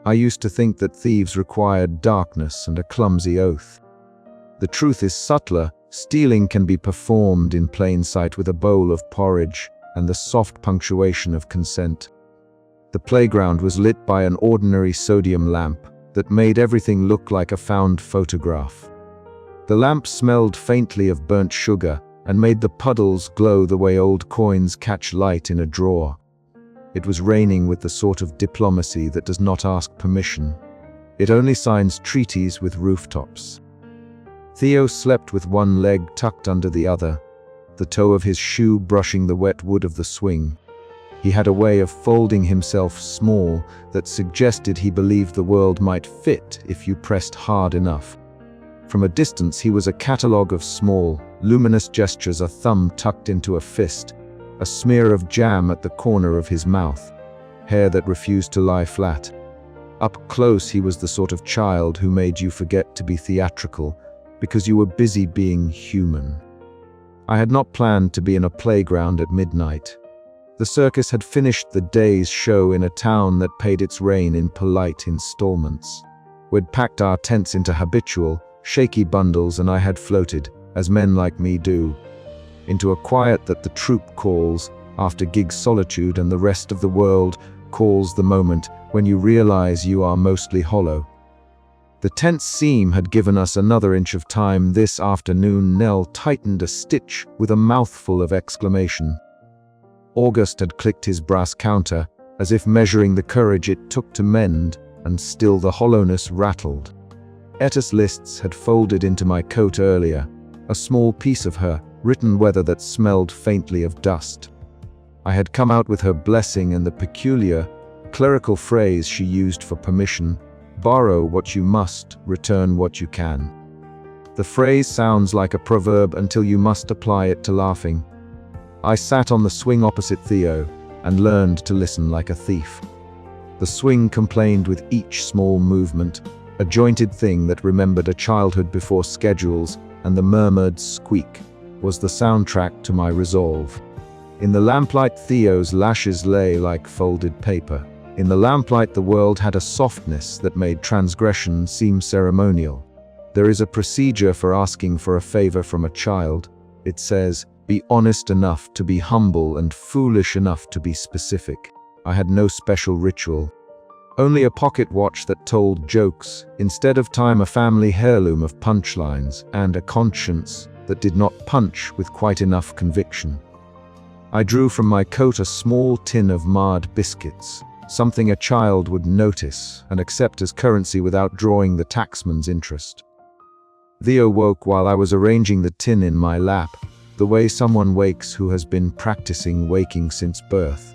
I used to think that thieves required darkness and a clumsy oath. The truth is subtler. Stealing can be performed in plain sight with a bowl of porridge and the soft punctuation of consent. The playground was lit by an ordinary sodium lamp that made everything look like a found photograph. The lamp smelled faintly of burnt sugar and made the puddles glow the way old coins catch light in a drawer. It was raining with the sort of diplomacy that does not ask permission. It only signs treaties with rooftops. Theo slept with one leg tucked under the other, the toe of his shoe brushing the wet wood of the swing. He had a way of folding himself small that suggested he believed the world might fit if you pressed hard enough. From a distance he was a catalogue of small, luminous gestures, a thumb tucked into a fist, a smear of jam at the corner of his mouth, hair that refused to lie flat. Up close he was the sort of child who made you forget to be theatrical because you were busy being human. I had not planned to be in a playground at midnight. The circus had finished the day's show in a town that paid its reign in polite installments. We'd packed our tents into habitual, shaky bundles, and I had floated, as men like me do, into a quiet that the troupe calls, after gig solitude, and the rest of the world calls the moment when you realize you are mostly hollow. The tense seam had given us another inch of time this afternoon. Nell tightened a stitch with a mouthful of exclamation. August had clicked his brass counter, as if measuring the courage it took to mend, and still the hollowness rattled. Etta's lists had folded into my coat earlier, a small piece of her, written weather that smelled faintly of dust. I had come out with her blessing and the peculiar, clerical phrase she used for permission: borrow what you must, return what you can. The phrase sounds like a proverb until you must apply it to laughing. I sat on the swing opposite Theo and learned to listen like a thief. The swing complained with each small movement, a jointed thing that remembered a childhood before schedules, and the murmured squeak was the soundtrack to my resolve. In the lamplight Theo's lashes lay like folded paper. In the lamplight the world had a softness that made transgression seem ceremonial. There is a procedure for asking for a favor from a child. It says, be honest enough to be humble and foolish enough to be specific. I had no special ritual. Only a pocket watch that told jokes, instead of time a family heirloom of punchlines, and a conscience that did not punch with quite enough conviction. I drew from my coat a small tin of marred biscuits, something a child would notice and accept as currency without drawing the taxman's interest. Theo woke while I was arranging the tin in my lap, the way someone wakes who has been practicing waking since birth.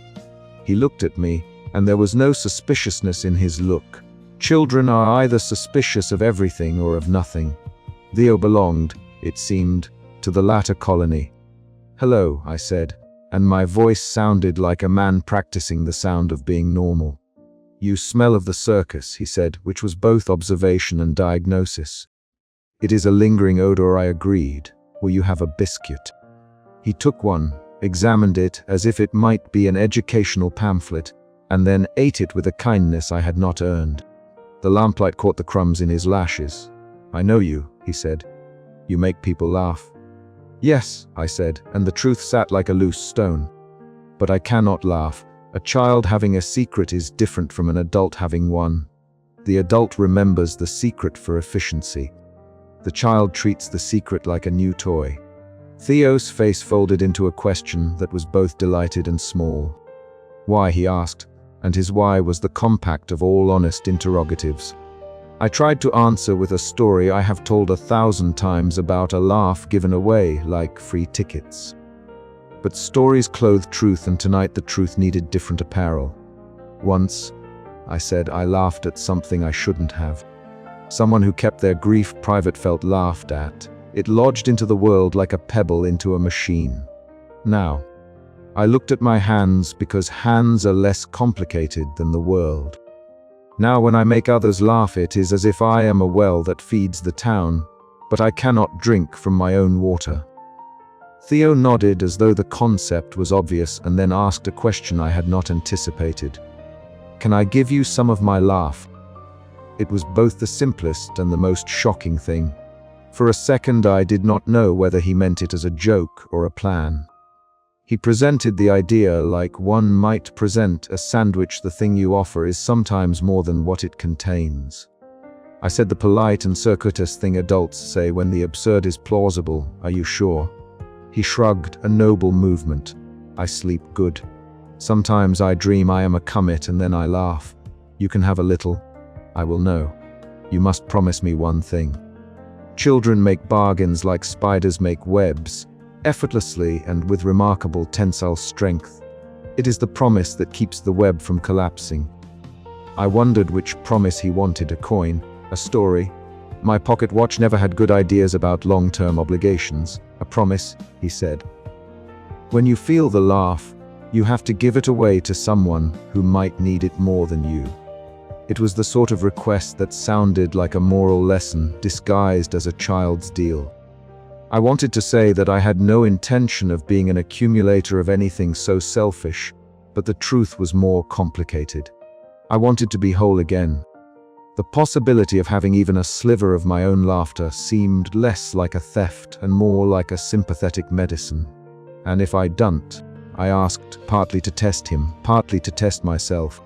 He looked at me, and there was no suspiciousness in his look. Children are either suspicious of everything or of nothing. Theo belonged, it seemed, to the latter colony. Hello, I said, and my voice sounded like a man practicing the sound of being normal. You smell of the circus, he said, which was both observation and diagnosis. It is a lingering odor, I agreed. Will you have a biscuit? He took one, examined it as if it might be an educational pamphlet, and then ate it with a kindness I had not earned. The lamplight caught the crumbs in his lashes. I know you, he said. You make people laugh. Yes, I said, and the truth sat like a loose stone. But I cannot laugh. A child having a secret is different from an adult having one. The adult remembers the secret for efficiency. The child treats the secret like a new toy. Theo's face folded into a question that was both delighted and small. Why, he asked, and his why was the compact of all honest interrogatives. I tried to answer with a story I have told 1,000 times about a laugh given away like free tickets. But stories clothe truth, and tonight the truth needed different apparel. Once, I said, I laughed at something I shouldn't have. Someone who kept their grief private felt laughed at. It lodged into the world like a pebble into a machine. Now, I looked at my hands because hands are less complicated than the world. Now when I make others laugh, it is as if I am a well that feeds the town, but I cannot drink from my own water. Theo nodded as though the concept was obvious, and then asked a question I had not anticipated. Can I give you some of my laugh? It was both the simplest and the most shocking thing. For a second, I did not know whether he meant it as a joke or a plan. He presented the idea like one might present a sandwich. The thing you offer is sometimes more than what it contains. I said the polite and circuitous thing adults say when the absurd is plausible. Are you sure? He shrugged, a noble movement. I sleep good. Sometimes I dream I am a comet and then I laugh. You can have a little. I will know. You must promise me one thing. Children make bargains like spiders make webs, effortlessly and with remarkable tensile strength. It is the promise that keeps the web from collapsing. I wondered which promise he wanted, a coin, a story. My pocket watch never had good ideas about long-term obligations. A promise, he said. When you feel the laugh, you have to give it away to someone who might need it more than you. It was the sort of request that sounded like a moral lesson disguised as a child's deal. I wanted to say that I had no intention of being an accumulator of anything so selfish, but the truth was more complicated. I wanted to be whole again. The possibility of having even a sliver of my own laughter seemed less like a theft and more like a sympathetic medicine. And if I don't, I asked, partly to test him, partly to test myself.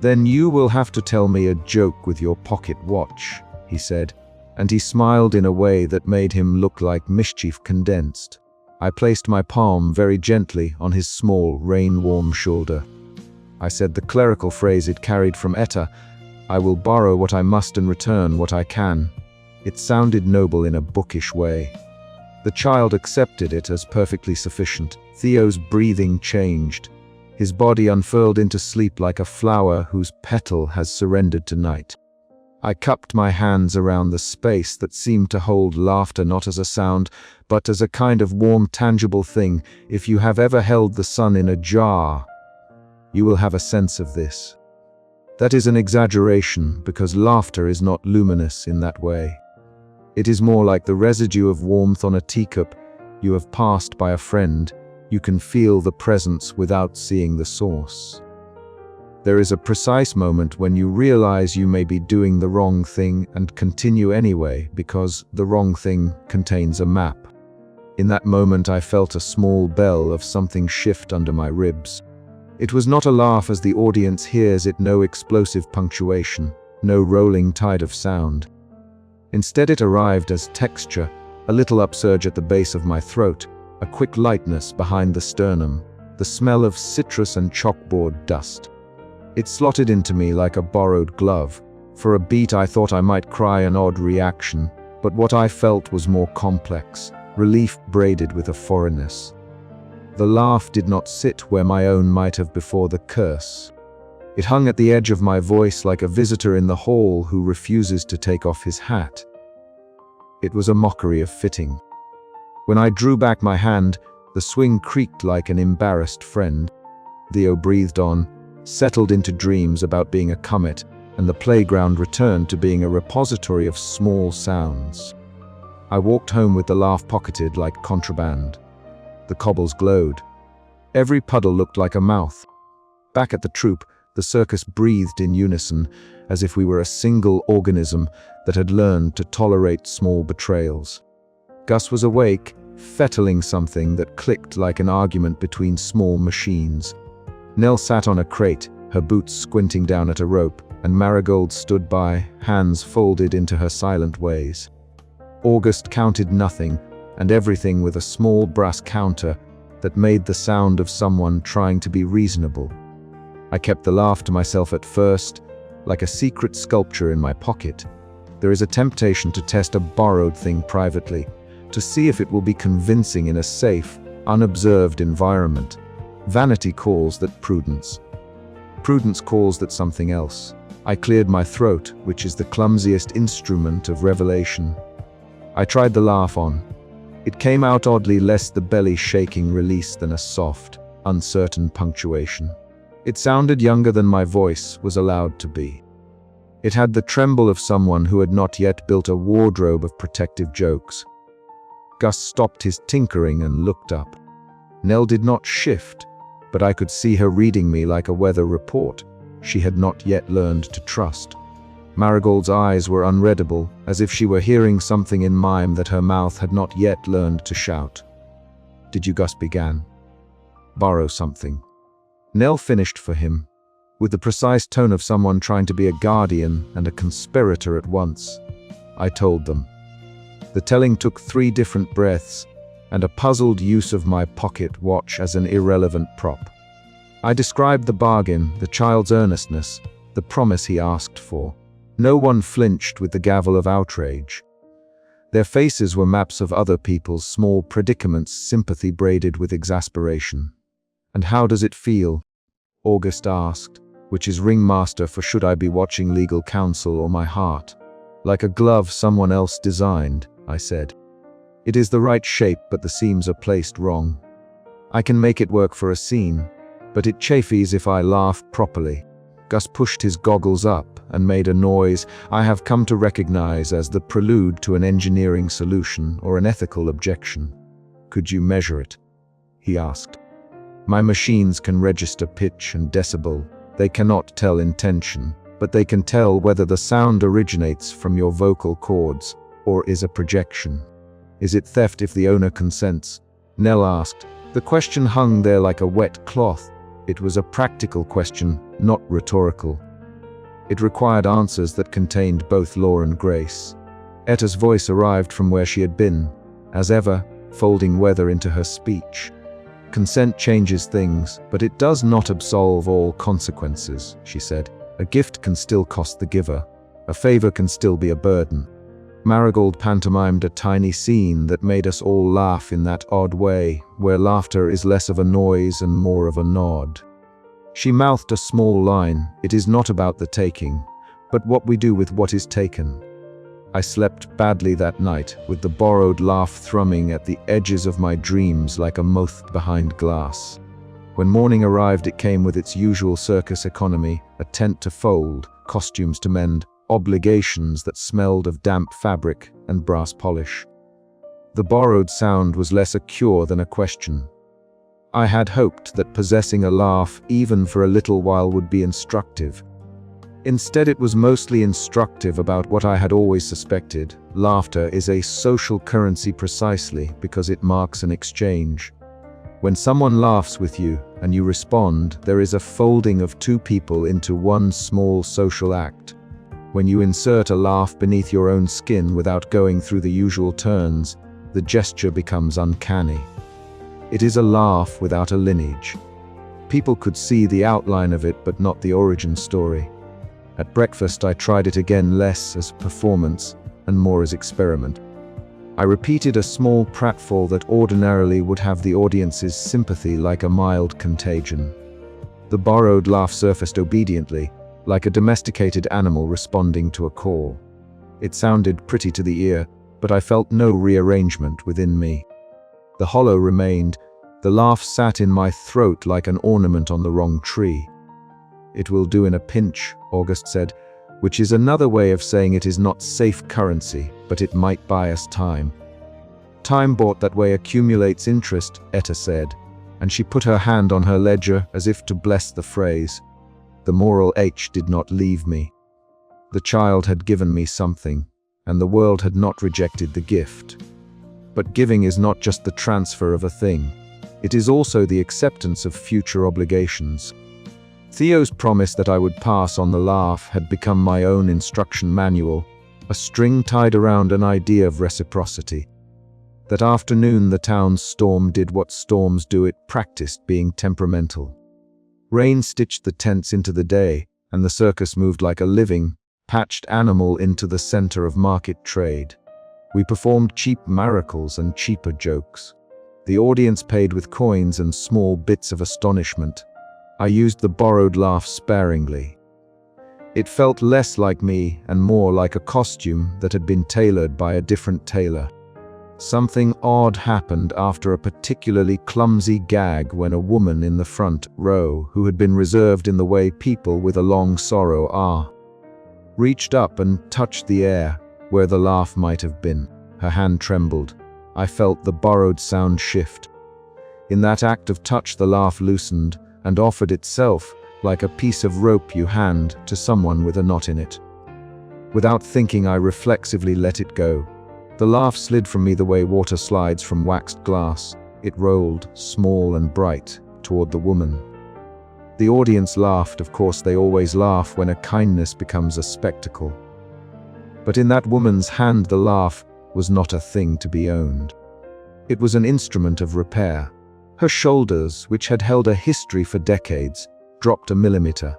Then you will have to tell me a joke with your pocket watch, he said, and he smiled in a way that made him look like mischief condensed. I placed my palm very gently on his small, rain-warm shoulder. I said the clerical phrase it carried from Etta, I will borrow what I must and return what I can. It sounded noble in a bookish way. The child accepted it as perfectly sufficient. Theo's breathing changed. His body unfurled into sleep like a flower whose petal has surrendered to night. I cupped my hands around the space that seemed to hold laughter not as a sound, but as a kind of warm, tangible thing. If you have ever held the sun in a jar, you will have a sense of this. That is an exaggeration, because laughter is not luminous in that way. It is more like the residue of warmth on a teacup. You have passed by a friend. You can feel the presence without seeing the source. There is a precise moment when you realize you may be doing the wrong thing and continue anyway because the wrong thing contains a map. In that moment I felt a small bell of something shift under my ribs. It was not a laugh as the audience hears it, no explosive punctuation, no rolling tide of sound. Instead it arrived as texture, a little upsurge at the base of my throat, a quick lightness behind the sternum, the smell of citrus and chalkboard dust. It slotted into me like a borrowed glove. For a beat I thought I might cry, an odd reaction, but what I felt was more complex, relief braided with a foreignness. The laugh did not sit where my own might have before the curse. It hung at the edge of my voice like a visitor in the hall who refuses to take off his hat. It was a mockery of fitting. When I drew back my hand, the swing creaked like an embarrassed friend. Theo breathed on, settled into dreams about being a comet, and the playground returned to being a repository of small sounds. I walked home with the laugh pocketed like contraband. The cobbles glowed. Every puddle looked like a mouth. Back at the troupe, the circus breathed in unison, as if we were a single organism that had learned to tolerate small betrayals. Gus was awake, fettling something that clicked like an argument between small machines. Nell sat on a crate, her boots squinting down at a rope, and Marigold stood by, hands folded into her silent ways. August counted nothing and everything with a small brass counter that made the sound of someone trying to be reasonable. I kept the laugh to myself at first, like a secret sculpture in my pocket. There is a temptation to test a borrowed thing privately, to see if it will be convincing in a safe, unobserved environment. Vanity calls that prudence. Prudence calls that something else. I cleared my throat, which is the clumsiest instrument of revelation. I tried the laugh on. It came out oddly, less the belly shaking release than a soft, uncertain punctuation. It sounded younger than my voice was allowed to be. It had the tremble of someone who had not yet built a wardrobe of protective jokes. Gus stopped his tinkering and looked up. Nell did not shift, but I could see her reading me like a weather report she had not yet learned to trust. Marigold's eyes were unreadable, as if she were hearing something in mime that her mouth had not yet learned to shout. "Did you?" Gus began. "Borrow something." Nell finished for him, with the precise tone of someone trying to be a guardian and a conspirator at once. I told them. The telling took 3 different breaths, and a puzzled use of my pocket watch as an irrelevant prop. I described the bargain, the child's earnestness, the promise he asked for. No one flinched with the gavel of outrage. Their faces were maps of other people's small predicaments, sympathy braided with exasperation. "And how does it feel?" August asked, which is ringmaster for should I be watching legal counsel or my heart. "Like a glove someone else designed," I said. "It is the right shape, but the seams are placed wrong. I can make it work for a scene, but it chafes if I laugh properly." Gus pushed his goggles up and made a noise I have come to recognize as the prelude to an engineering solution or an ethical objection. "Could you measure it?" he asked. "My machines can register pitch and decibel. They cannot tell intention, but they can tell whether the sound originates from your vocal cords or is a projection." "Is it theft if the owner consents?" Nell asked. The question hung there like a wet cloth. It was a practical question, not rhetorical. It required answers that contained both law and grace. Etta's voice arrived from where she had been, as ever, folding weather into her speech. "Consent changes things, but it does not absolve all consequences," she said. "A gift can still cost the giver. A favor can still be a burden." Marigold pantomimed a tiny scene that made us all laugh in that odd way, where laughter is less of a noise and more of a nod. She mouthed a small line, "It is not about the taking, but what we do with what is taken." I slept badly that night, with the borrowed laugh thrumming at the edges of my dreams like a moth behind glass. When morning arrived, it came with its usual circus economy, a tent to fold, costumes to mend, obligations that smelled of damp fabric and brass polish. The borrowed sound was less a cure than a question. I had hoped that possessing a laugh, even for a little while, would be instructive. Instead, it was mostly instructive about what I had always suspected. Laughter is a social currency precisely because it marks an exchange. When someone laughs with you and you respond, there is a folding of 2 people into one small social act. When you insert a laugh beneath your own skin without going through the usual turns, the gesture becomes uncanny. It is a laugh without a lineage. People could see the outline of it, but not the origin story. At breakfast, I tried it again, less as performance and more as experiment. I repeated a small pratfall that ordinarily would have the audience's sympathy like a mild contagion. The borrowed laugh surfaced obediently, like a domesticated animal responding to a call. It sounded pretty to the ear, but I felt no rearrangement within me. The hollow remained. The laugh sat in my throat like an ornament on the wrong tree. "It will do in a pinch," August said, which is another way of saying it is not safe currency, but it might buy us time. "Time bought that way accumulates interest," Etta said, and she put her hand on her ledger as if to bless the phrase. The moral H did not leave me. The child had given me something, and the world had not rejected the gift. But giving is not just the transfer of a thing. It is also the acceptance of future obligations. Theo's promise that I would pass on the laugh had become my own instruction manual, a string tied around an idea of reciprocity. That afternoon, the town's storm did what storms do. It practiced being temperamental. Rain stitched the tents into the day, and the circus moved like a living, patched animal into the center of market trade. We performed cheap miracles and cheaper jokes. The audience paid with coins and small bits of astonishment. I used the borrowed laugh sparingly. It felt less like me and more like a costume that had been tailored by a different tailor. Something odd happened after a particularly clumsy gag when a woman in the front row, who had been reserved in the way people with a long sorrow are, reached up and touched the air where the laugh might have been. Her hand trembled. I felt the borrowed sound shift. In that act of touch, the laugh loosened and offered itself like a piece of rope you hand to someone with a knot in it. Without thinking, I reflexively let it go. The laugh slid from me the way water slides from waxed glass. It rolled, small and bright, toward the woman. The audience laughed. Of course, they always laugh when a kindness becomes a spectacle. But in that woman's hand, the laugh was not a thing to be owned. It was an instrument of repair. Her shoulders, which had held a history for decades, dropped a millimeter.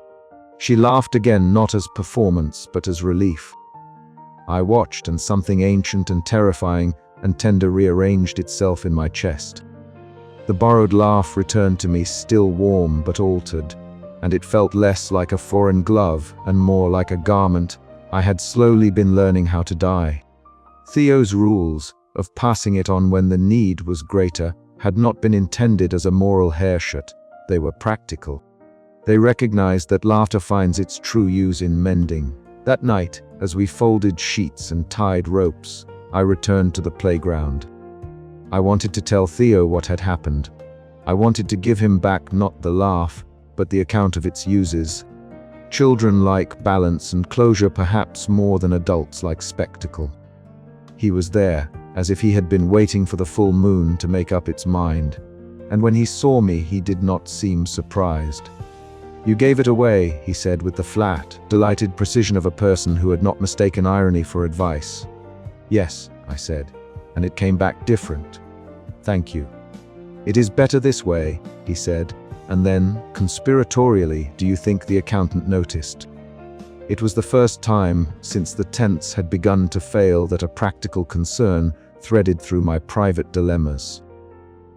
She laughed again, not as performance, but as relief. I watched, and something ancient and terrifying and tender rearranged itself in my chest. The borrowed laugh returned to me, still warm but altered, and it felt less like a foreign glove and more like a garment I had slowly been learning how to dye. Theo's rules of passing it on when the need was greater had not been intended as a moral hairshot. They were practical. They recognized that laughter finds its true use in mending. That night, as we folded sheets and tied ropes, I returned to the playground. I wanted to tell Theo what had happened. I wanted to give him back not the laugh, but the account of its uses. Children like balance and closure perhaps more than adults like spectacle. He was there, as if he had been waiting for the full moon to make up its mind. And when he saw me, he did not seem surprised. "You gave it away," he said with the flat, delighted precision of a person who had not mistaken irony for advice. "Yes," I said, "and it came back different. Thank you." "It is better this way," he said, and then, conspiratorially, "Do you think the accountant noticed?" It was the first time since the tense had begun to fail that a practical concern threaded through my private dilemmas.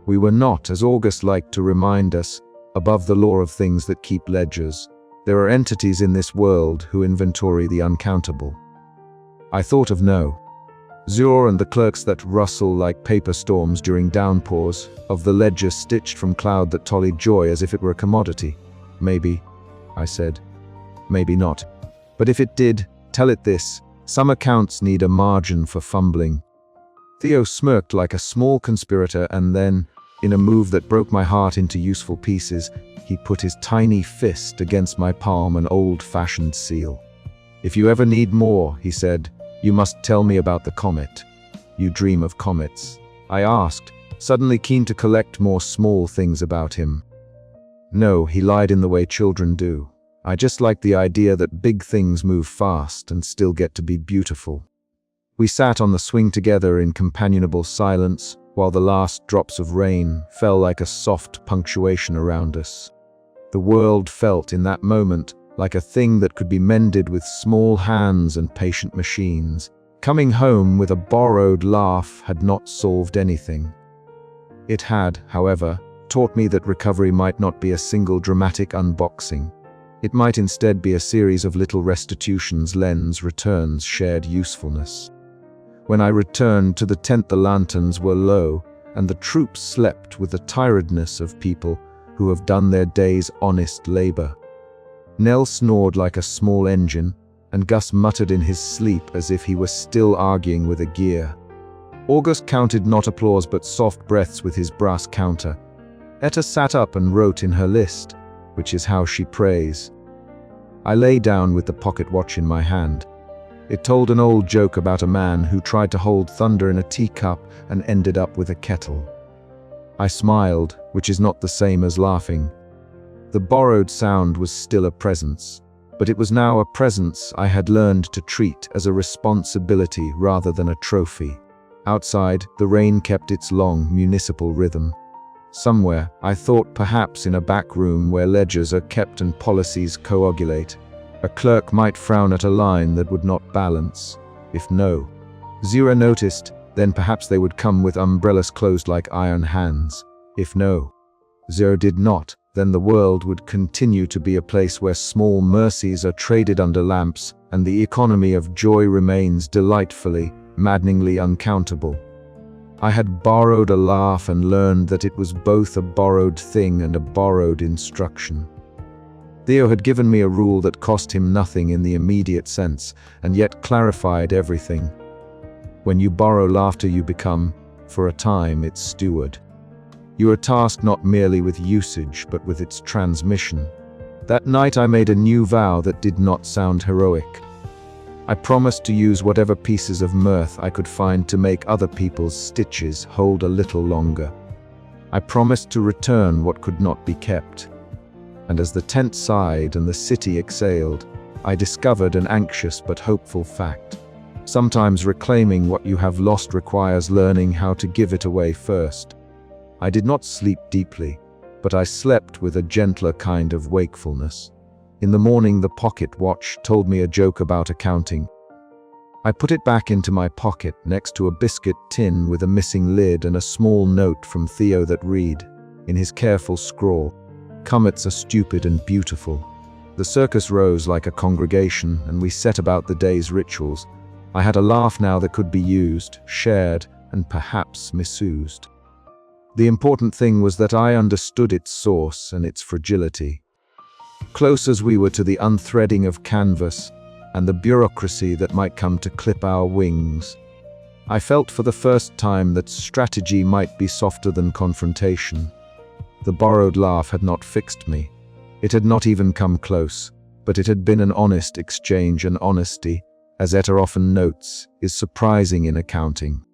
We were not, as August liked to remind us, above the law of things that keep ledgers. There are entities in this world who inventory the uncountable. I thought of No. Zur and the clerks that rustle like paper storms during downpours, of the ledger stitched from cloud that tollied joy as if it were a commodity. "Maybe," I said. "Maybe not. But if it did, tell it this: some accounts need a margin for fumbling." Theo smirked like a small conspirator, and then, in a move that broke my heart into useful pieces, he put his tiny fist against my palm, an old-fashioned seal. "If you ever need more," he said, "you must tell me about the comet." "You dream of comets?" I asked, suddenly keen to collect more small things about him. No, he lied in the way children do. I just liked the idea that big things move fast and still get to be beautiful. We sat on the swing together in companionable silence, while the last drops of rain fell like a soft punctuation around us. The world felt in that moment like a thing that could be mended with small hands and patient machines. Coming home with a borrowed laugh had not solved anything. It had, however, taught me that recovery might not be a single dramatic unboxing. It might instead be a series of little restitutions, lens, returns, shared usefulness. When I returned to the tent, the lanterns were low, and the troops slept with the tiredness of people who have done their day's honest labor. Nell snored like a small engine, and Gus muttered in his sleep as if he were still arguing with a gear. August counted not applause but soft breaths with his brass counter. Etta sat up and wrote in her list, which is how she prays. I lay down with the pocket watch in my hand. It told an old joke about a man who tried to hold thunder in a teacup and ended up with a kettle. I smiled, which is not the same as laughing. The borrowed sound was still a presence, but it was now a presence I had learned to treat as a responsibility rather than a trophy. Outside, the rain kept its long, municipal rhythm. Somewhere, I thought perhaps in a back room where ledgers are kept and policies coagulate, a clerk might frown at a line that would not balance. If no Zira noticed, then perhaps they would come with umbrellas closed like iron hands. If no Zira did not, then the world would continue to be a place where small mercies are traded under lamps, and the economy of joy remains delightfully, maddeningly uncountable. I had borrowed a laugh and learned that it was both a borrowed thing and a borrowed instruction. Theo had given me a rule that cost him nothing in the immediate sense, and yet clarified everything. When you borrow laughter, you become, for a time, its steward. You are tasked not merely with usage, but with its transmission. That night I made a new vow that did not sound heroic. I promised to use whatever pieces of mirth I could find to make other people's stitches hold a little longer. I promised to return what could not be kept. And as the tent sighed and the city exhaled, I discovered an anxious but hopeful fact. Sometimes reclaiming what you have lost requires learning how to give it away first. I did not sleep deeply, but I slept with a gentler kind of wakefulness. In the morning, the pocket watch told me a joke about accounting. I put it back into my pocket next to a biscuit tin with a missing lid and a small note from Theo that read, in his careful scrawl, "Comets are stupid and beautiful." The circus rose like a congregation, and we set about the day's rituals. I had a laugh now that could be used, shared, and perhaps misused. The important thing was that I understood its source and its fragility. Close as we were to the unthreading of canvas and the bureaucracy that might come to clip our wings, I felt for the first time that strategy might be softer than confrontation. The borrowed laugh had not fixed me. It had not even come close, but it had been an honest exchange, and honesty, as Etta often notes, is surprising in accounting.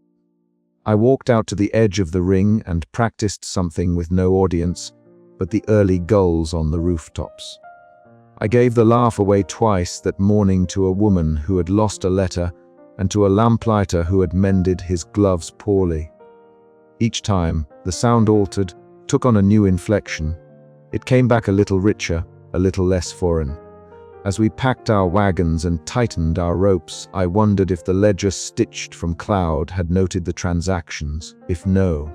I walked out to the edge of the ring and practiced something with no audience, but the early gulls on the rooftops. I gave the laugh away twice that morning to a woman who had lost a letter and to a lamplighter who had mended his gloves poorly. Each time, the sound altered, took on a new inflection. It came back a little richer, a little less foreign. As we packed our wagons and tightened our ropes, I wondered if the ledger stitched from cloud had noted the transactions. If no,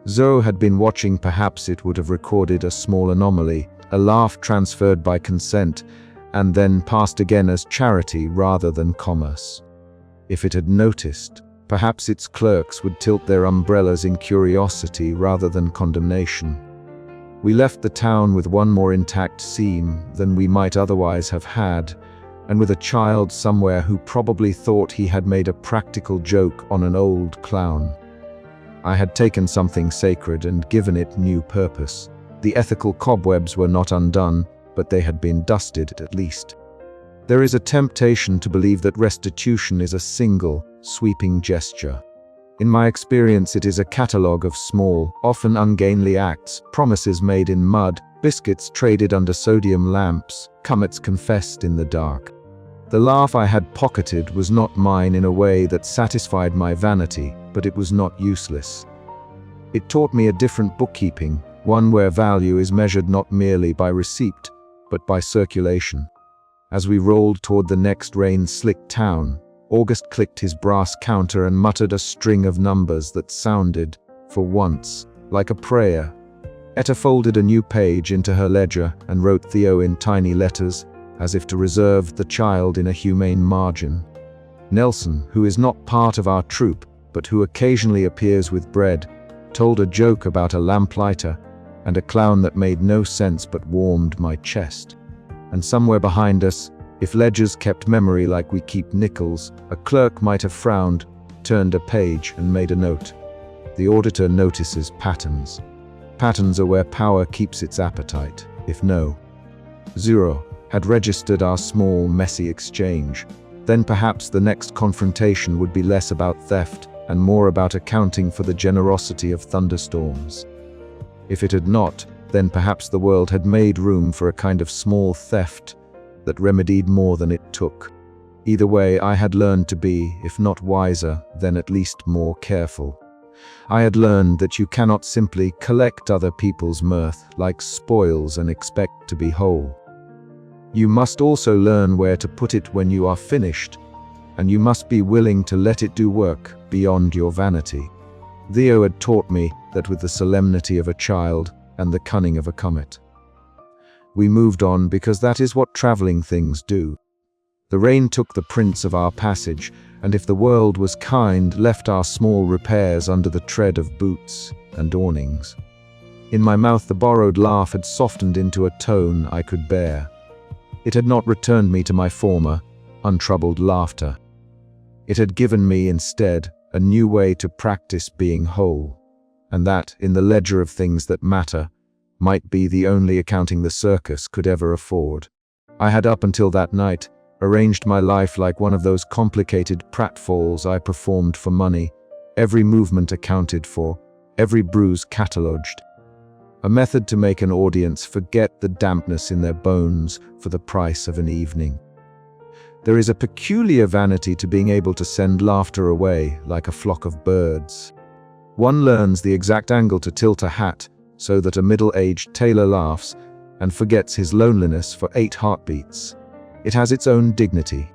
Zoe had been watching. Perhaps it would have recorded a small anomaly, a laugh transferred by consent, and then passed again as charity rather than commerce. If it had noticed, perhaps its clerks would tilt their umbrellas in curiosity rather than condemnation. We left the town with one more intact seam than we might otherwise have had, and with a child somewhere who probably thought he had made a practical joke on an old clown. I had taken something sacred and given it new purpose. The ethical cobwebs were not undone, but they had been dusted at least. There is a temptation to believe that restitution is a single, sweeping gesture. In my experience, it is a catalogue of small, often ungainly acts, promises made in mud, biscuits traded under sodium lamps, comets confessed in the dark. The laugh I had pocketed was not mine in a way that satisfied my vanity, but it was not useless. It taught me a different bookkeeping, one where value is measured not merely by receipt, but by circulation. As we rolled toward the next rain-slicked town, August clicked his brass counter and muttered a string of numbers that sounded, for once, like a prayer. Etta folded a new page into her ledger and wrote Theo in tiny letters, as if to reserve the child in a humane margin. Nelson, who is not part of our troupe, but who occasionally appears with bread, told a joke about a lamplighter and a clown that made no sense but warmed my chest. And somewhere behind us, if ledgers kept memory like we keep nickels, a clerk might have frowned, turned a page, and made a note. The auditor notices patterns. Patterns are where power keeps its appetite, if no. Zero had registered our small, messy exchange. Then perhaps the next confrontation would be less about theft and more about accounting for the generosity of thunderstorms. If it had not, then perhaps the world had made room for a kind of small theft that remedied more than it took. Either way, I had learned to be, if not wiser, then at least more careful. I had learned that you cannot simply collect other people's mirth like spoils and expect to be whole. You must also learn where to put it when you are finished, and you must be willing to let it do work beyond your vanity. Theo had taught me that with the solemnity of a child and the cunning of a comet. We moved on because that is what traveling things do. The rain took the prints of our passage, and if the world was kind, left our small repairs under the tread of boots and awnings. In my mouth, the borrowed laugh had softened into a tone I could bear. It had not returned me to my former, untroubled laughter. It had given me, instead, a new way to practice being whole, and that, in the ledger of things that matter, might be the only accounting the circus could ever afford. I had up until that night arranged my life like one of those complicated pratfalls I performed for money, every movement accounted for, every bruise catalogued. A method to make an audience forget the dampness in their bones for the price of an evening. There is a peculiar vanity to being able to send laughter away like a flock of birds. One learns the exact angle to tilt a hat so that a middle-aged tailor laughs and forgets his loneliness for 8 heartbeats. It has its own dignity.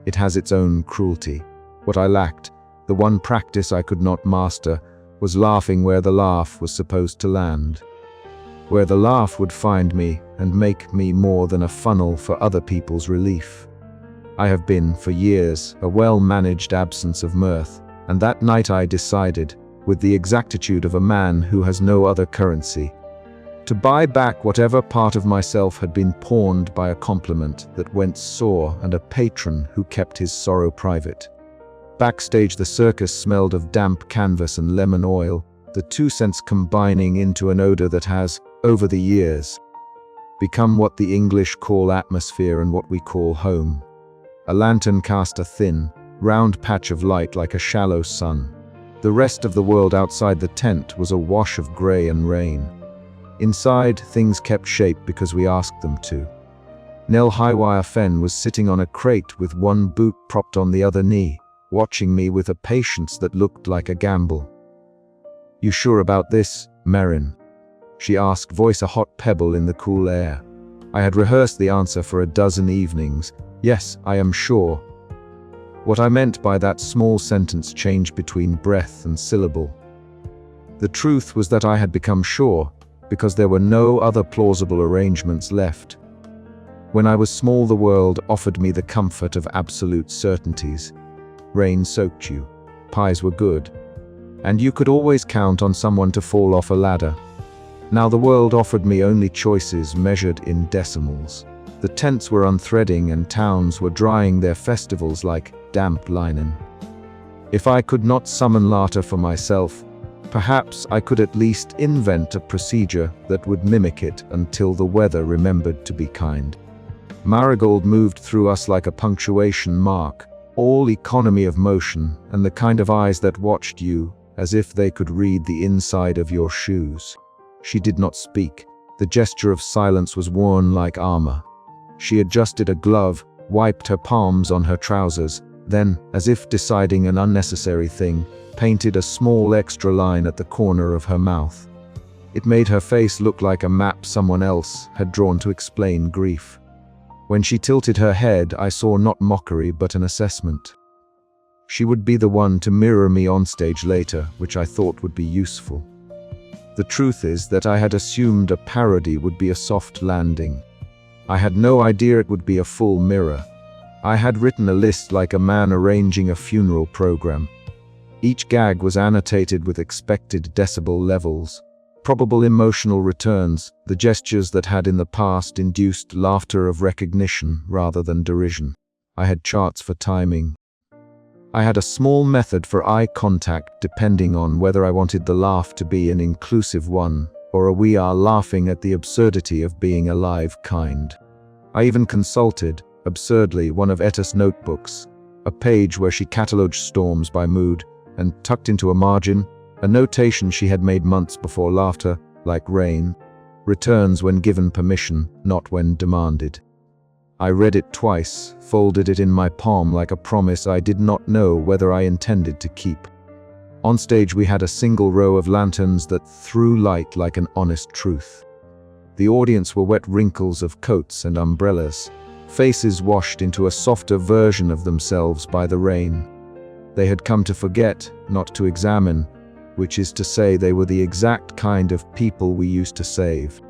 It has its own cruelty. What I lacked, the one practice I could not master, was laughing where the laugh was supposed to land. Where the laugh would find me and make me more than a funnel for other people's relief. I have been, for years, a well-managed absence of mirth, and that night I decided, with the exactitude of a man who has no other currency, to buy back whatever part of myself had been pawned by a compliment that went sore and a patron who kept his sorrow private. Backstage the circus smelled of damp canvas and lemon oil, the 2 scents combining into an odor that has, over the years, become what the English call atmosphere and what we call home. A lantern cast a thin, round patch of light like a shallow sun. The rest of the world outside the tent was a wash of gray and rain. Inside, things kept shape because we asked them to. Nell Highwire Fenn was sitting on a crate with one boot propped on the other knee, watching me with a patience that looked like a gamble. "You sure about this, Merrin?" she asked, voice a hot pebble in the cool air. I had rehearsed the answer for a dozen evenings. "Yes, I am sure." What I meant by that small sentence changed between breath and syllable. The truth was that I had become sure, because there were no other plausible arrangements left. When I was small, the world offered me the comfort of absolute certainties. Rain soaked you, pies were good, and you could always count on someone to fall off a ladder. Now the world offered me only choices measured in decimals. The tents were unthreading and towns were drying their festivals like damp linen. If I could not summon laughter for myself, perhaps I could at least invent a procedure that would mimic it until the weather remembered to be kind. Marigold moved through us like a punctuation mark, all economy of motion and the kind of eyes that watched you as if they could read the inside of your shoes. She did not speak. The gesture of silence was worn like armor. She adjusted a glove, wiped her palms on her trousers, then, as if deciding an unnecessary thing, painted a small extra line at the corner of her mouth. It made her face look like a map someone else had drawn to explain grief. When she tilted her head, I saw not mockery but an assessment. She would be the one to mirror me on stage later, which I thought would be useful. The truth is that I had assumed a parody would be a soft landing. I had no idea it would be a full mirror. I had written a list like a man arranging a funeral program. Each gag was annotated with expected decibel levels, probable emotional returns, the gestures that had in the past induced laughter of recognition rather than derision. I had charts for timing. I had a small method for eye contact depending on whether I wanted the laugh to be an inclusive one or a we are laughing at the absurdity of being alive kind. I even consulted, absurdly, one of Etta's notebooks, a page where she catalogued storms by mood, and tucked into a margin, a notation she had made months before: laughter, like rain, returns when given permission, not when demanded. I read it twice, folded it in my palm like a promise I did not know whether I intended to keep. On stage we had a single row of lanterns that threw light like an honest truth. The audience were wet wrinkles of coats and umbrellas, faces washed into a softer version of themselves by the rain. They had come to forget, not to examine, which is to say they were the exact kind of people we used to save.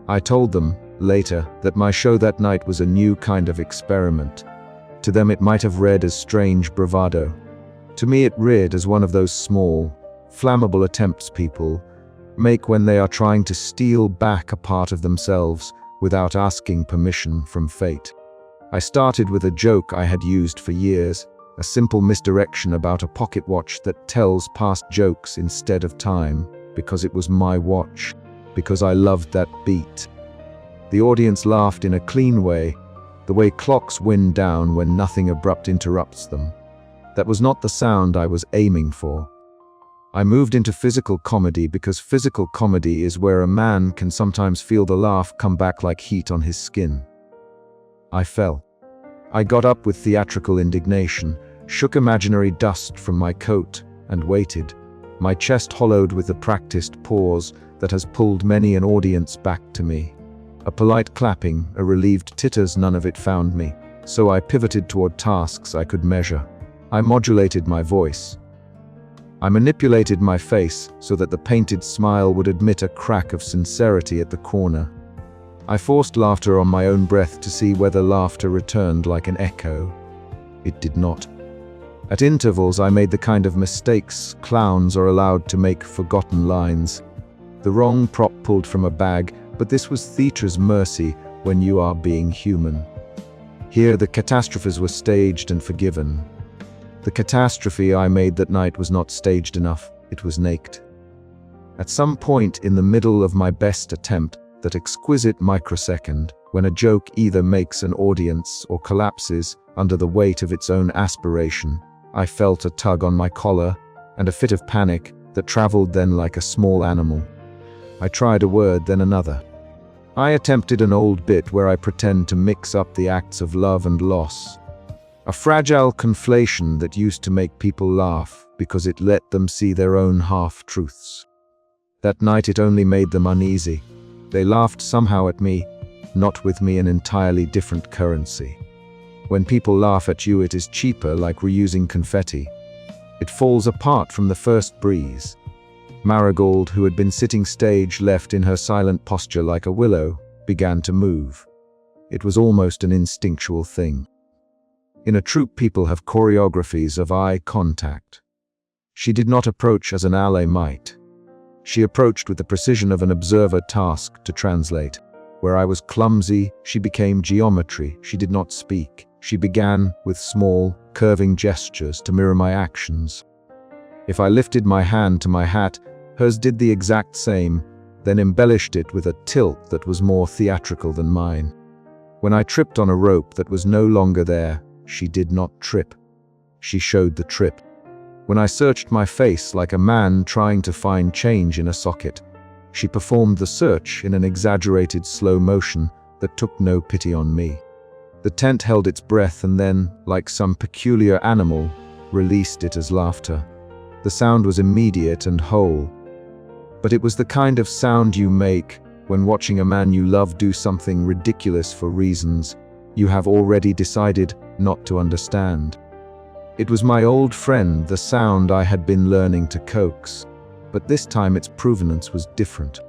I told them, later, that my show that night was a new kind of experiment. To them it might have read as strange bravado. To me it read as one of those small, flammable attempts people make when they are trying to steal back a part of themselves without asking permission from fate. I started with a joke I had used for years, a simple misdirection about a pocket watch that tells past jokes instead of time, because it was my watch, because I loved that beat. The audience laughed in a clean way, the way clocks wind down when nothing abrupt interrupts them. That was not the sound I was aiming for. I moved into physical comedy because physical comedy is where a man can sometimes feel the laugh come back like heat on his skin. I fell. I got up with theatrical indignation, shook imaginary dust from my coat, and waited, my chest hollowed with the practiced pause that has pulled many an audience back to me. A polite clapping, a relieved titters, none of it found me, so I pivoted toward tasks I could measure. I modulated my voice. I manipulated my face so that the painted smile would admit a crack of sincerity at the corner. I forced laughter on my own breath to see whether laughter returned like an echo. It did not. At intervals, I made the kind of mistakes clowns are allowed to make, forgotten lines. The wrong prop pulled from a bag, but this was theatre's mercy when you are being human. Here, the catastrophes were staged and forgiven. The catastrophe I made that night was not staged enough, it was naked. At some point in the middle of my best attempt, that exquisite microsecond, when a joke either makes an audience or collapses under the weight of its own aspiration, I felt a tug on my collar and a fit of panic that traveled then like a small animal. I tried a word, then another. I attempted an old bit where I pretend to mix up the acts of love and loss. A fragile conflation that used to make people laugh because it let them see their own half-truths. That night it only made them uneasy. They laughed somehow at me, not with me an entirely different currency. When people laugh at you, it is cheaper, like reusing confetti. It falls apart from the first breeze. Marigold, who had been sitting stage left in her silent posture like a willow, began to move. It was almost an instinctual thing. In a troupe, people have choreographies of eye contact. She did not approach as an ally might. She approached with the precision of an observer tasked to translate. Where I was clumsy, she became geometry. She did not speak. She began with small, curving gestures to mirror my actions. If I lifted my hand to my hat, hers did the exact same, then embellished it with a tilt that was more theatrical than mine. When I tripped on a rope that was no longer there, she did not trip. She showed the trip. When I searched my face like a man trying to find change in a socket, she performed the search in an exaggerated slow motion that took no pity on me. The tent held its breath and then, like some peculiar animal, released it as laughter. The sound was immediate and whole, but it was the kind of sound you make when watching a man you love do something ridiculous for reasons you have already decided not to understand. It was my old friend, the sound I had been learning to coax, but this time its provenance was different.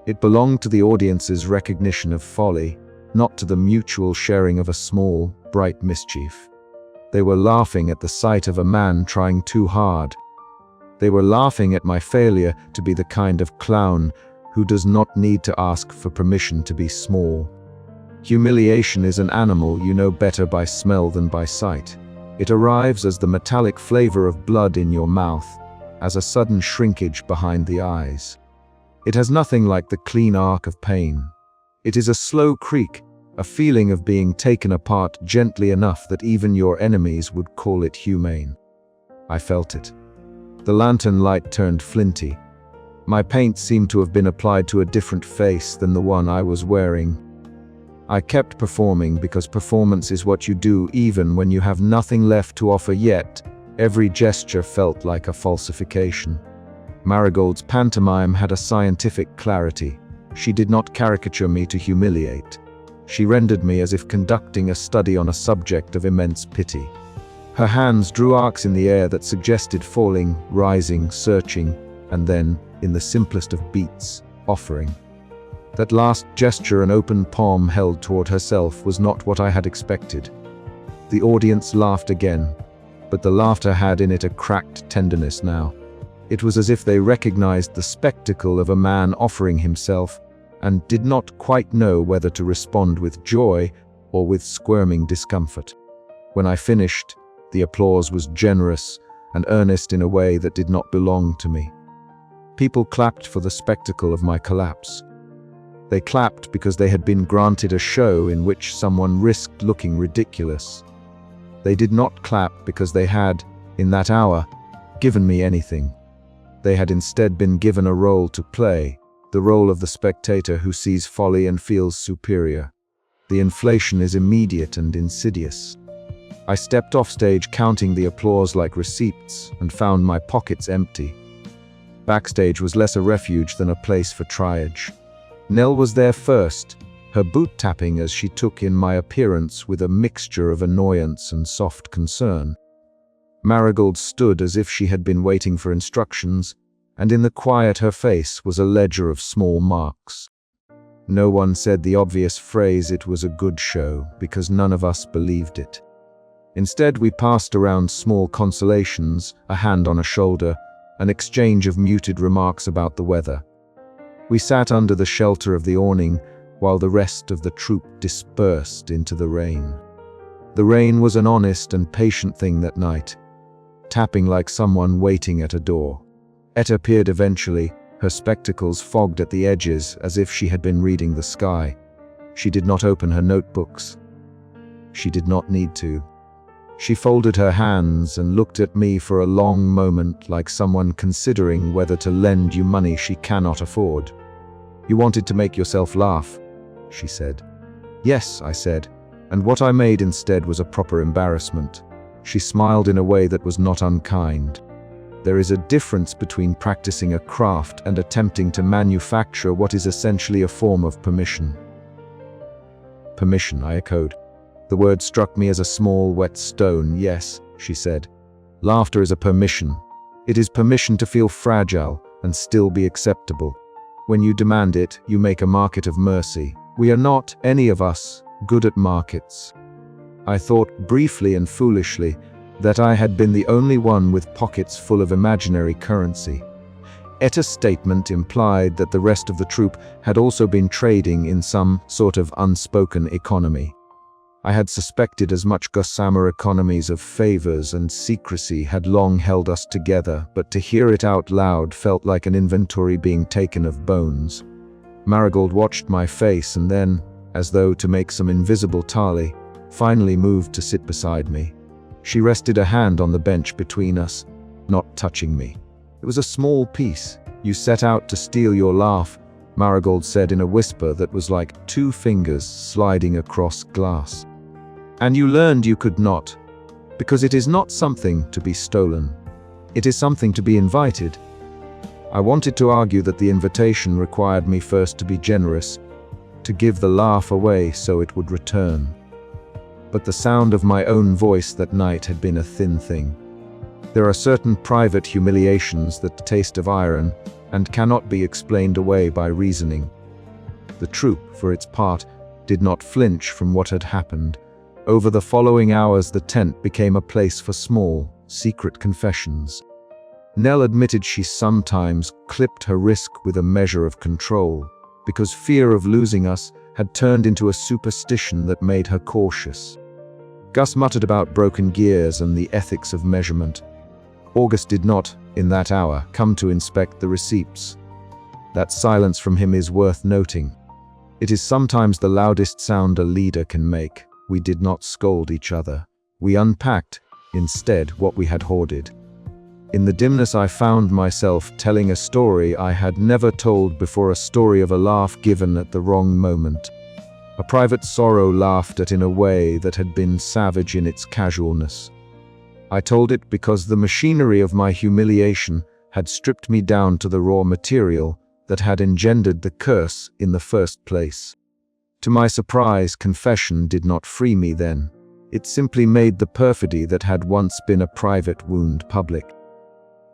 It belonged to the audience's recognition of folly, not to the mutual sharing of a small, bright mischief. They were laughing at the sight of a man trying too hard. They were laughing at my failure to be the kind of clown who does not need to ask for permission to be small. Humiliation is an animal you know better by smell than by sight. It arrives as the metallic flavor of blood in your mouth, as a sudden shrinkage behind the eyes. It has nothing like the clean arc of pain. It is a slow creak, a feeling of being taken apart gently enough that even your enemies would call it humane. I felt it. The lantern light turned flinty. My paint seemed to have been applied to a different face than the one I was wearing. I kept performing because performance is what you do even when you have nothing left to offer yet. Every gesture felt like a falsification. Marigold's pantomime had a scientific clarity. She did not caricature me to humiliate. She rendered me as if conducting a study on a subject of immense pity. Her hands drew arcs in the air that suggested falling, rising, searching, and then, in the simplest of beats, offering. That last gesture, an open palm held toward herself, was not what I had expected. The audience laughed again, but the laughter had in it a cracked tenderness now. It was as if they recognized the spectacle of a man offering himself and did not quite know whether to respond with joy or with squirming discomfort. When I finished, the applause was generous and earnest in a way that did not belong to me. People clapped for the spectacle of my collapse. They clapped because they had been granted a show in which someone risked looking ridiculous. They did not clap because they had, in that hour, given me anything. They had instead been given a role to play, the role of the spectator who sees folly and feels superior. The inflation is immediate and insidious. I stepped off stage counting the applause like receipts and found my pockets empty. Backstage was less a refuge than a place for triage. Nell was there first, her boot tapping as she took in my appearance with a mixture of annoyance and soft concern. Marigold stood as if she had been waiting for instructions, and in the quiet her face was a ledger of small marks. No one said the obvious phrase "it was a good show," because none of us believed it. Instead, we passed around small consolations, a hand on a shoulder, an exchange of muted remarks about the weather. We sat under the shelter of the awning while the rest of the troupe dispersed into the rain. The rain was an honest and patient thing that night, tapping like someone waiting at a door. Etta appeared eventually, her spectacles fogged at the edges as if she had been reading the sky. She did not open her notebooks. She did not need to. She folded her hands and looked at me for a long moment like someone considering whether to lend you money she cannot afford. "You wanted to make yourself laugh," she said. "Yes," I said, and what I made instead was a proper embarrassment. She smiled in a way that was not unkind. There is a difference between practicing a craft and attempting to manufacture what is essentially a form of permission. "Permission," I echoed. The word struck me as a small, wet stone. "Yes," she said. "Laughter is a permission. It is permission to feel fragile and still be acceptable. When you demand it, you make a market of mercy. We are not, any of us, good at markets." I thought briefly and foolishly that I had been the only one with pockets full of imaginary currency. Etta's statement implied that the rest of the troupe had also been trading in some sort of unspoken economy. I had suspected as much. Gossamer economies of favors and secrecy had long held us together, but to hear it out loud felt like an inventory being taken of bones. Marigold watched my face and then, as though to make some invisible tally, finally moved to sit beside me. She rested a hand on the bench between us, not touching me. "It was a small piece. You set out to steal your laugh," Marigold said in a whisper that was like 2 fingers sliding across glass. "And you learned you could not, because it is not something to be stolen. It is something to be invited." I wanted to argue that the invitation required me first to be generous, to give the laugh away so it would return. But the sound of my own voice that night had been a thin thing. There are certain private humiliations that taste of iron and cannot be explained away by reasoning. The troupe, for its part, did not flinch from what had happened. Over the following hours, the tent became a place for small, secret confessions. Nell admitted she sometimes clipped her risk with a measure of control, because fear of losing us had turned into a superstition that made her cautious. Gus muttered about broken gears and the ethics of measurement. August did not, in that hour, come to inspect the receipts. That silence from him is worth noting. It is sometimes the loudest sound a leader can make. We did not scold each other. We unpacked, instead, what we had hoarded. In the dimness I found myself telling a story I had never told before, a story of a laugh given at the wrong moment. A private sorrow laughed at in a way that had been savage in its casualness. I told it because the machinery of my humiliation had stripped me down to the raw material that had engendered the curse in the first place. To my surprise, confession did not free me then. It simply made the perfidy that had once been a private wound public.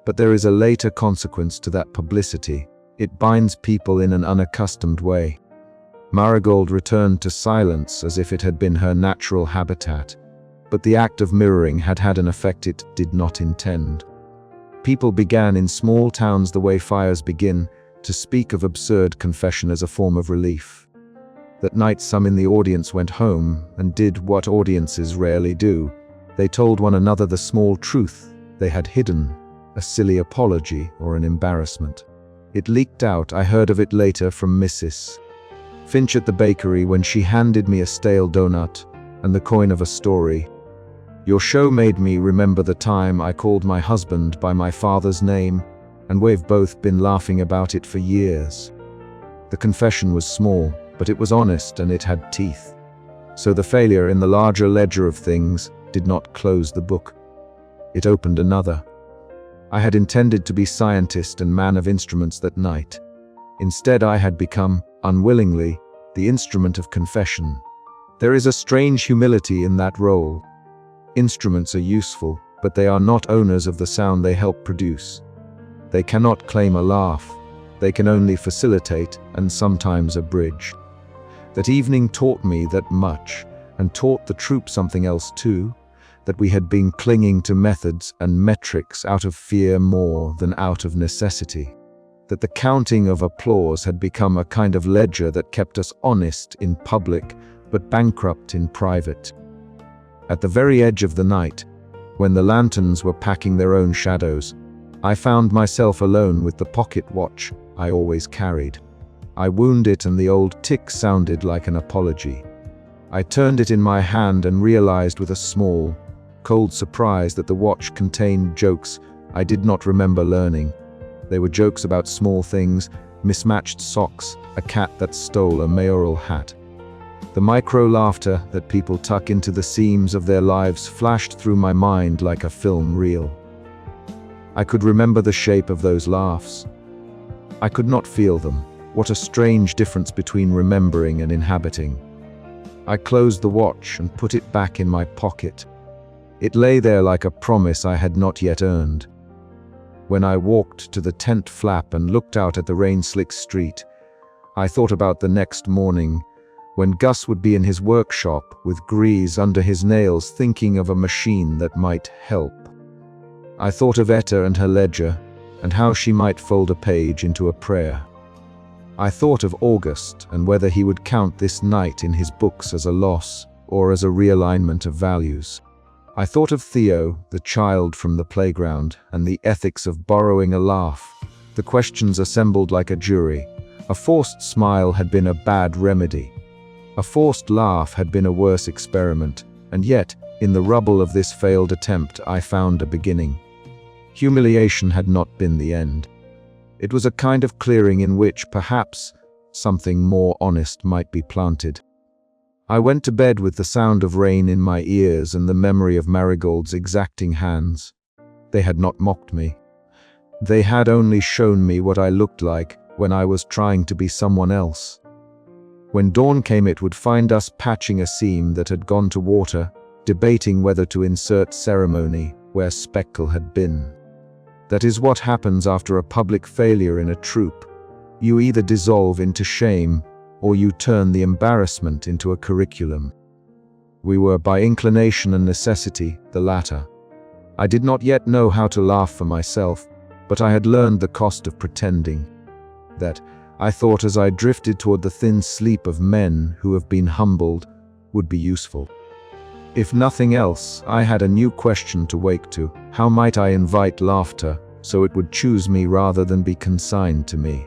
But there is a later consequence to that publicity. It binds people in an unaccustomed way. Marigold returned to silence as if it had been her natural habitat, but the act of mirroring had had an effect it did not intend. People began in small towns the way fires begin, to speak of absurd confession as a form of relief. That night some in the audience went home and did what audiences rarely do. They told one another the small truth they had hidden, a silly apology or an embarrassment. It leaked out. I heard of it later from Mrs. Finch at the bakery when she handed me a stale donut and the coin of a story. Your show made me remember the time I called my husband by my father's name, and we've both been laughing about it for years. The confession was small, but it was honest and it had teeth. So the failure in the larger ledger of things did not close the book. It opened another. I had intended to be scientist and man of instruments that night. Instead, I had become, unwillingly, the instrument of confession. There is a strange humility in that role. Instruments are useful, but they are not owners of the sound they help produce. They cannot claim a laugh. They can only facilitate and sometimes abridge. That evening taught me that much, and taught the troupe something else too, that we had been clinging to methods and metrics out of fear more than out of necessity. That the counting of applause had become a kind of ledger that kept us honest in public, but bankrupt in private. At the very edge of the night, when the lanterns were packing their own shadows, I found myself alone with the pocket watch I always carried. I wound it and the old tick sounded like an apology. I turned it in my hand and realized with a small, cold surprise that the watch contained jokes I did not remember learning. They were jokes about small things, mismatched socks, a cat that stole a mayoral hat. The micro-laughter that people tuck into the seams of their lives flashed through my mind like a film reel. I could remember the shape of those laughs. I could not feel them. What a strange difference between remembering and inhabiting. I closed the watch and put it back in my pocket. It lay there like a promise I had not yet earned. When I walked to the tent flap and looked out at the rain-slicked street, I thought about the next morning, when Gus would be in his workshop with grease under his nails thinking of a machine that might help. I thought of Etta and her ledger, and how she might fold a page into a prayer. I thought of August and whether he would count this night in his books as a loss or as a realignment of values. I thought of Theo, the child from the playground, and the ethics of borrowing a laugh. The questions assembled like a jury. A forced smile had been a bad remedy. A forced laugh had been a worse experiment, and yet, in the rubble of this failed attempt, I found a beginning. Humiliation had not been the end. It was a kind of clearing in which, perhaps, something more honest might be planted. I went to bed with the sound of rain in my ears and the memory of Marigold's exacting hands. They had not mocked me. They had only shown me what I looked like when I was trying to be someone else. When dawn came, it would find us patching a seam that had gone to water, debating whether to insert ceremony where speckle had been. That is what happens after a public failure in a troupe. You either dissolve into shame, or you turn the embarrassment into a curriculum. We were, by inclination and necessity, the latter. I did not yet know how to laugh for myself, but I had learned the cost of pretending. That, I thought as I drifted toward the thin sleep of men who have been humbled, would be useful. If nothing else, I had a new question to wake to. How might I invite laughter so it would choose me rather than be consigned to me?